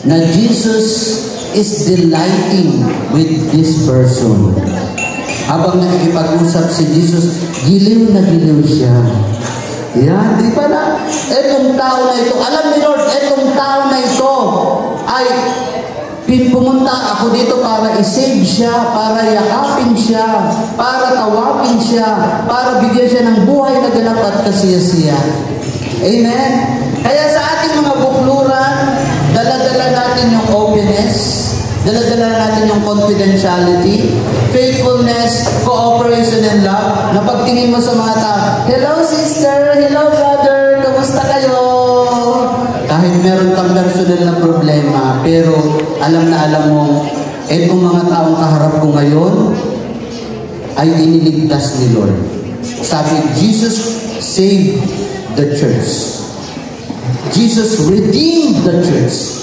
na Jesus is delighting with this person. Habang nakikipag-usap si Jesus, giliw na giliw siya. Yan, di ba na? Etong tao na ito, alam ni Lord, etong tao na ito ay pumunta ako dito para i-save siya, para yakapin siya, para tawagin siya, para bigyan siya ng buhay na ganap at kasiyasiya. Amen? Kaya sa ating mga bukluran, dala-dala natin yung openness, dala-dala natin yung confidentiality, faithfulness, cooperation, and love, na pagtingin mo sa mga tao, hello sister, hello brother, kamusta kayo? Kahit meron kang personal na problema, pero alam na alam mo, etong mga taong kaharap ko ngayon, ay iniligtas ni Lord. Sabi, Jesus saved the church. Jesus redeemed the church.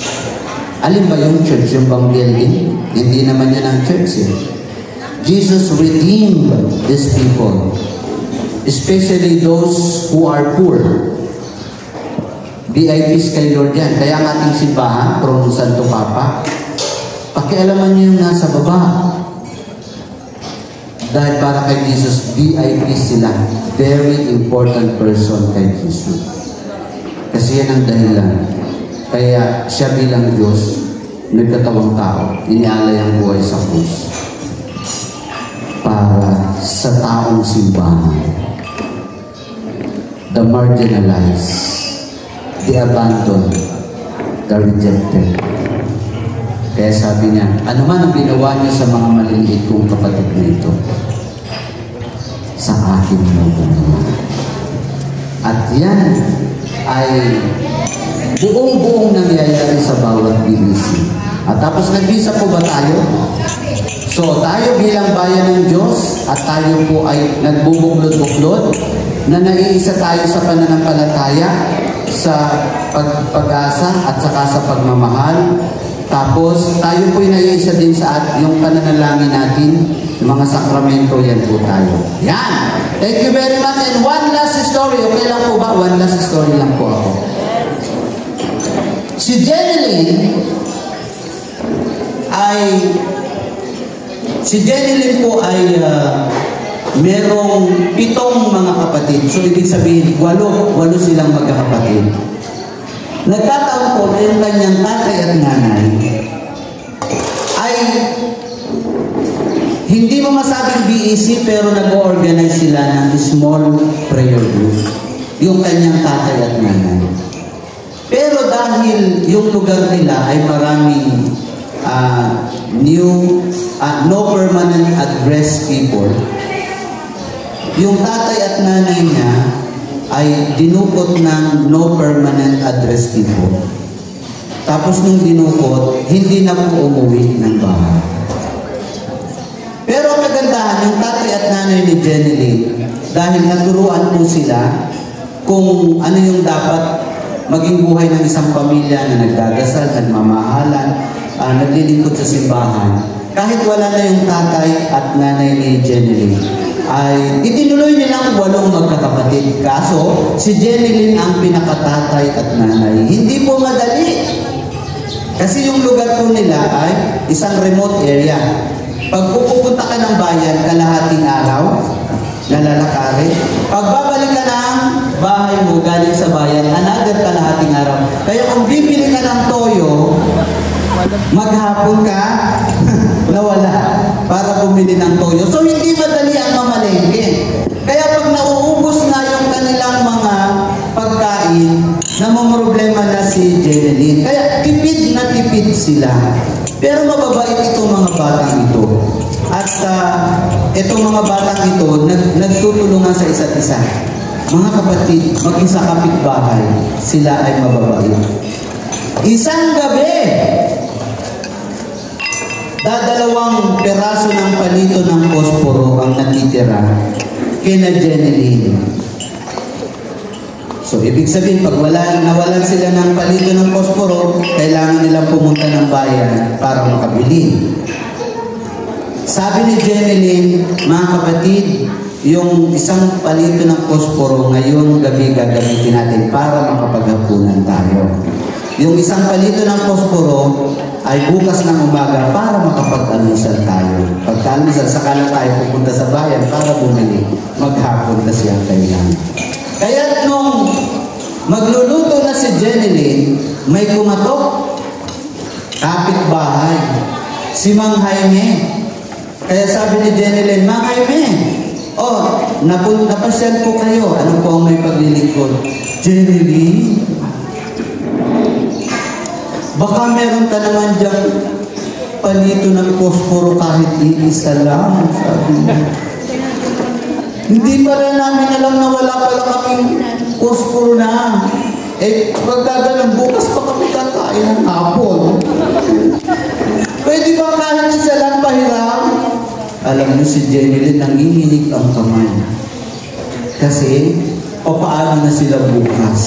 Alin ba yung church? Yung bang building? Hindi naman yan ang church. Jesus redeemed these people. Especially those who are poor. VIPs kay Lord yan. Kaya ang ating simbahan, from Santo Papa, pakialaman niyo yung nasa baba. Dahil para kay Jesus, VIPs sila. Very important person kay Jesus. Kasi yan ang dahilan. Kaya siya bilang Diyos, nagkatawang tao, inialay ang buhay sa krus. Para sa taong simbahan. The marginalized, the abandoned, the rejected. Kaya sabi niya, ano man ang ginawa niyo sa mga maliliit kong kapatid nito, sa akin mo ginawa. At yan ay buong-buong nangyayari sa bawat BBC. At tapos nag-isa po ba tayo? So, tayo bilang bayan ng Diyos at tayo po ay nagbubuklod-buklod na nag-iisa tayo sa pananampalataya, sa pag-asa at saka sa pagmamahal. Tapos, tayo po ay nag-iisa din sa yung pananalangin natin, yung mga sakramento, yan po tayo. Yan! Thank you very much. And one last story. Okay lang po ba? One last story lang po ako. Si Jenny Lynn po ay merong 7 mga kapatid. So, ibig sabihin, 8 silang magkakapatid. Nagkataon po na yung kanyang tatay at nanay ay hindi mo masabing BEC, pero nag-organize sila ng small prayer group. Yung kanyang tatay at nanay. Pero dahil yung lugar nila ay maraming no permanent address people, yung tatay at nanay niya ay dinukot ng no permanent address people. Tapos nung dinukot, hindi na po umuwi ng bahay. Pero ang kagandahan, yung tatay at nanay ni Jenny Lynn, dahil naturuan po sila kung ano yung dapat maging buhay ng isang pamilya na nagdadasal, nagmamahalan, naglilingkod sa simbahan. Kahit wala na yung tatay at nanay ni Jenny Lynn, ay itinuloy nilang 8 magkakapatid. Kaso, si Jenny Lynn ang pinakatatay at nanay. Hindi po madali. Kasi yung lugar po nila ay isang remote area. Pag pupunta ka ng bayan, kalahating araw, nalalakarin. Pag babalik ka ng bahay mo, galing sa bayan, another kalahating araw. Kaya kung bibili ka ng toyo, maghapon ka, nawala para bumili ng toyo. So, hindi madali ang mamalengke. Kaya pag nauubos na yung kanilang mga pagkain, namumroblema na si Jenny Lynn. Kaya tipid na tipid sila. Pero mababait itong mga batang ito. At itong mga batang ito, nagtutulungan sa isa't isa. Mga kapatid, maging sa kapitbahay, sila ay mababait. Isang gabi, dadalawang peraso ng palito ng posporo ang natitira kina Jenny Lynn. So, ibig sabihin, pag nawalan sila ng palito ng posporo, kailangan nilang pumunta ng bayan para makabili. Sabi ni Jenny Lynn, mga kapatid, yung isang palito ng posporo ngayon gabi gagamitin natin para makapaghapunan tayo. yung isang palito ng posporo ay bukas ng umaga para makapag-almusal tayo. Pagka-almusal, saka lang tayo pupunta sa bayan para bumili. Maghapon kasi ang kailangan. Kaya nung magluluto na si Jeneline, may kumatok. Kapitbahay. Si Mang Jaime. Kaya sabi ni Jeneline, Mang Jaime, napasyal po kayo. Ano po ang may paglilingkod? Jeneline, baka meron ka naman dyan palito ng posporo kahit iisa lang. Sabi niya. Hindi pala namin alam na wala pala kaming posporo na. Pagkagalang bukas pa kami kakain ng hapon. Pwede ba kahit isa lang pahiram? Alam niyo si Jeneline, nangihinig ang kamay. Kasi, papaano na sila bukas?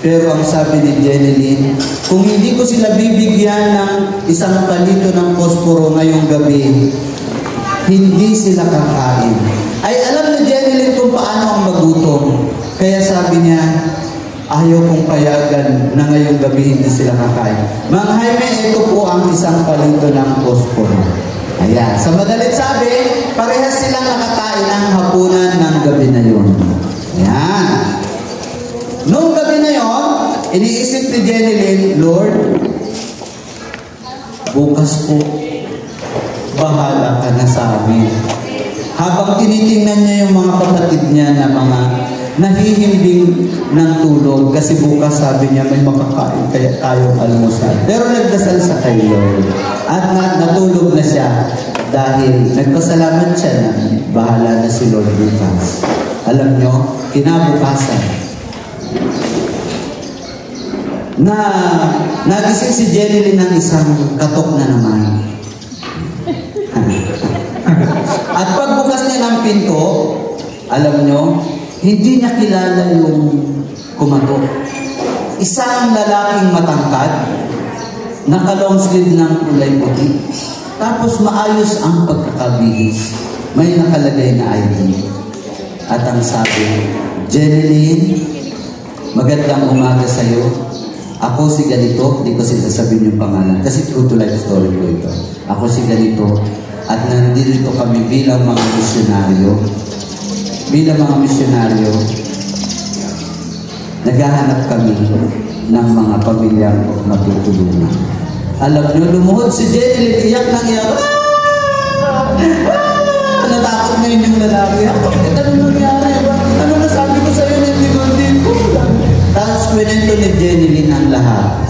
Pero ang sabi ni Jeneline, kung hindi ko sila bibigyan ng isang palito ng posporo ngayong gabi, hindi sila kakain. Ay alam ni Jeneline kung paano ang magutom. Kaya sabi niya, ayaw kong payagan na ngayong gabi hindi sila kakain. Mang Jaime, ito po ang isang palito ng posporo. Ayan. Sa madalit sabi, parehas silang nakakain ng hapunan ng gabi na yun. Ayan. Noong gabi na yon, iniisip ni Jeneline, Lord, bukas po, bahala ka na sa amin. Habang tinitingnan niya yung mga kapatid niya na mga nahihimbing ng tulog, kasi bukas sabi niya may makakain kaya tayong almusal. Pero nagdasal sa kay Lord. At natulog na siya dahil nagpasalamat siya na bahala na si Lord bukas. Alam nyo, kinabukasan, nagising si Jeneline ng isang katok na naman. At pagbukas niya ng pinto, alam nyo, hindi niya kilala yung kumatok. Isang lalaking matangkad, naka-long sleeve ng kulay puti. Tapos maayos ang pagkakabihis. May nakalagay na ID. At ang sabi, Jeneline, magandang umaga sa'yo. Ako si ganito, hindi ko sasabihin yung pangalan. Kasi true to life story ko ito. Ako si ganito. At nandito kami bilang mga misyonaryo. Bilang mga misyonaryo, naghahanap kami ng mga pamilyang matutulungan. Alam nyo, lumuhod si Jeneline, iyak nang iyak. Natakot na yun yung lalaki. Ano nangyari? Ano nasabi ko sa'yo na hindi ko? Tapos kwento ni Jeneline ang lahat.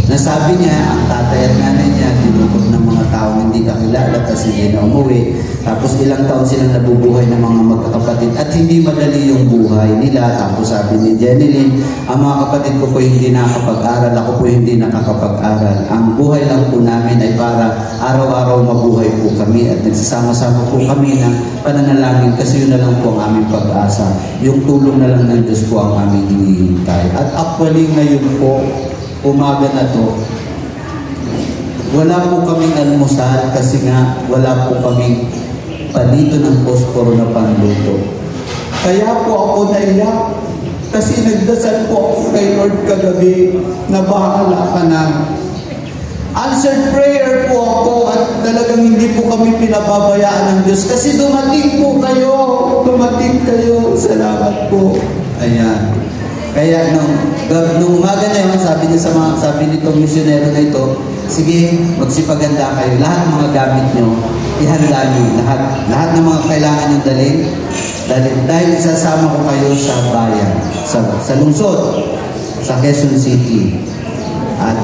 Nasabi niya, ang tatay at nanay niya, tinukod ng mga tao hindi kakilala kasi hindi na umuwi. Tapos ilang taon silang nabubuhay ng mga magkakapatid at hindi madali yung buhay nila. Tapos sabi ni Jeneline, ang mga kapatid ko po hindi nakakapag-aral, ako po hindi nakakapag-aral. Ang buhay lang po namin ay para araw-araw mabuhay po kami at nagsasama-sama po kami ng pananalangin kasi yun na lang po ang aming pag-asa. Yung tulong na lang ng Diyos po ang aming hinihintay. At actually ngayon po, umaga na to, wala po kaming almusal kasi nga wala po kaming palito ng posporo na panluto. Kaya po ako naiyak kasi nagdasal po ako kay Lord kagabi na bahala ka na. Answered prayer po ako at talagang hindi po kami pinababayaan ng Diyos kasi dumating po kayo. Dumating kayo. Salamat po. Ayan. Kaya nung umaga na yun, sabi nitong misyonero na ito, sige, magsipaganda kayo. Lahat ng mga gamit nyo, ihanda nyo. Lahat ng mga kailangan nyo dalhin. Dahil isasama ko kayo sa bayan, sa lungsod, sa Quezon City. At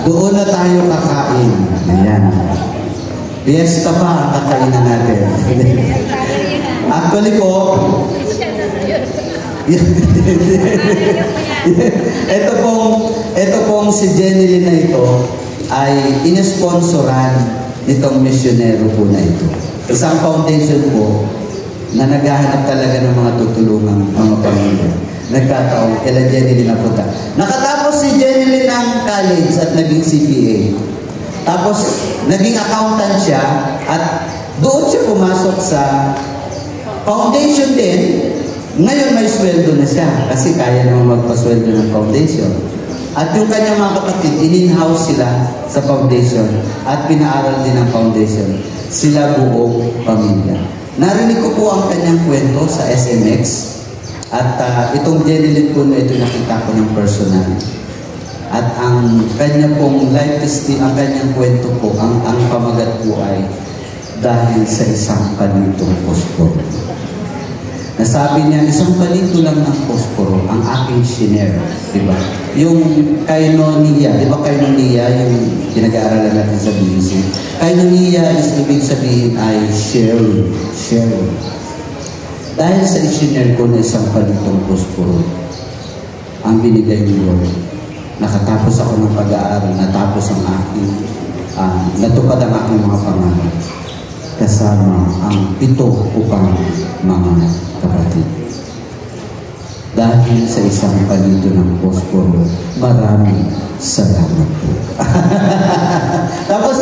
doon na tayo kakain. Ayan. Fiesta pa ang kakainan natin. Actually po, ito pong si Jeneline na ito ay inesponsoran nitong misyonero po na ito. Isang foundation po na naghahanap talaga ng mga tutulungang mga pamilya. Nagkataon, kailan Jeneline napunta. Nakatapos si Jeneline ng college at naging CPA. Tapos, naging accountant siya at doon siya pumasok sa foundation din. Ngayon may sweldo na siya kasi kaya naman magpasweldo ng foundation. At yung kanyang mga kapatid, in-house sila sa foundation at pinaaral din ng foundation. Sila buong pamilya. Narinig ko po ang kanyang kwento sa SMX at itong Jeneline po na ito nakita ko ng personal. At ang kanya pong life testimony, ang kanyang kwento po, ang pamagat po ay dahil sa isang panitong posporo. Nasabi niya, isang palito lang ng posporo ang aking shinare. Diba? Yung kainoniya, di ba kainoniya, yung pinag-aaralan natin sa BC? Kainoniya is ibig sabihin ay sharing. Sharing. Dahil sa ishinare ko na isang palitong posporo, ang binigay ni Lord, nakatapos ako ng pag-aaral, natapos ang aking, natupad ang aking mga pangarap, kasama ang 7 upang mga kapatid. Dahil sa isang palito ng posporo, maraming salamat po. Tapos